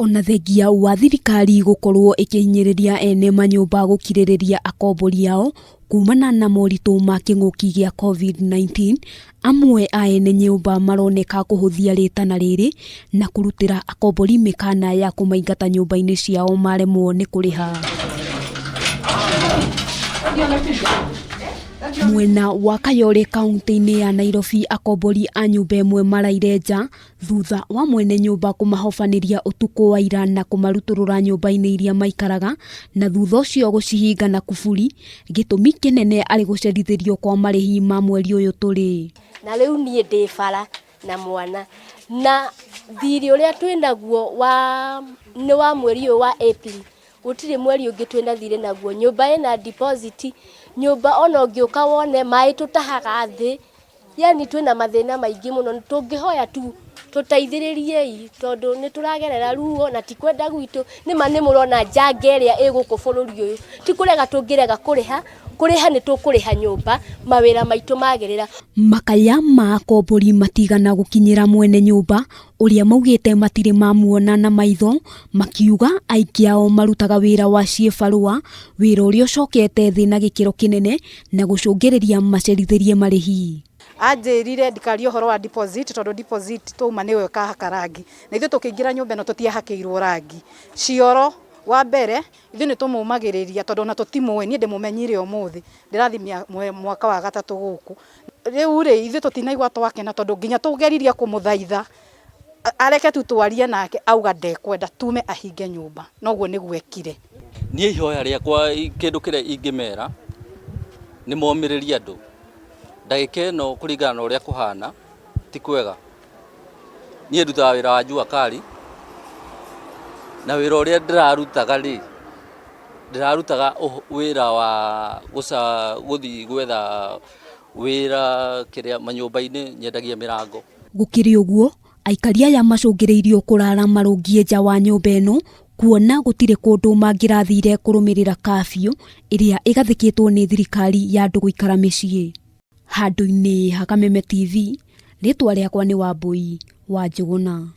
Ona thengia wa thirikari gukorwo ikihinyiriria ene manyumba gukiririria akombori yao kumana na moritũ ma kĩng'ũki gĩa COVID-19, amwe a ene nyumba maroneka kuhuthia ritana riri na kurutira akombori mikana ya kumaingata nyumba-ini ciao maremwo ni kuriha. Mwena wa Kayole kaunti-ini ya Nairobi, akombori a nyumba imwe maraire nja thutha wa mwene nyumba kumahofaniria utuku wa ira na kumaruturura nyumba-ini iria maikaraga, na thutha ucio gucihinga na kuburi. Gitumi kinene ari gucerithirio kwa marihi ma mweri uyu turi. Na riu nie ndi bara na mwana na thiri uria twinaguo ni wa mweri uyu wa April. Gutire mweri ungi twina thire naguo. Nyumba ina deposit, nyumba ona ungiuka wone mai tutahaga thi. Yani twina mathina maingi muno, tungihoya tu tutaithiririe tondu ni turagerera ruo na ti kwenda gwitu. Ni ma ni murona njanga iria iguku bururi uyu ti kurega tungirega kuriha ni tukuriha nyumba mawira maitu magerera. Makaya ma akombori matigana gukinyira mwene nyumba uria maugite matire mamuona na maitho, makiuga aiki ao marutaga wira wa ciebarua, wira uria ucokete thi na gikiro kinene na gucungiriria macerithirie marihi. Anjirire ndikario horo wa deposit tondu deposit tuma niwe kahaka rangi na ithu tukiingira nyumba no tutiahakiirwo rangi cioro wa mbere ithu ni tumumagiriria tondu na tutimwe ni ndimumenyire umuthi ndirathimia mwaka wa gatatu guku riu ri ithu tutinaigwa twakena tondu nginya tugeririe kumuthaitha areke tu twarie nake auga ndekwenda tume ahinge nyumba noguo niguo ekire. Nie ihoya riakwa kindu kiria ingimera ni momiriria andu ndagika no kuringana na uria kuhana ti kwega. Nie ndutaga wira wa njua kari na wira uria ndirarutaga ri ndirarutaga wira wa guthi gwetha wira kiria manyumba-ini nyendagia mirango. Gukiri uguo aikari aya macungiriirio kurara marungie nja wa nyumba ino kuona gutire kundu mangirathire kurumirira kafio iria igathikitwo ni thirikari ya andu guikara micii. Handu-ini ha Kameme TV, ritwa riakwa ni Wambui wa Njuguna.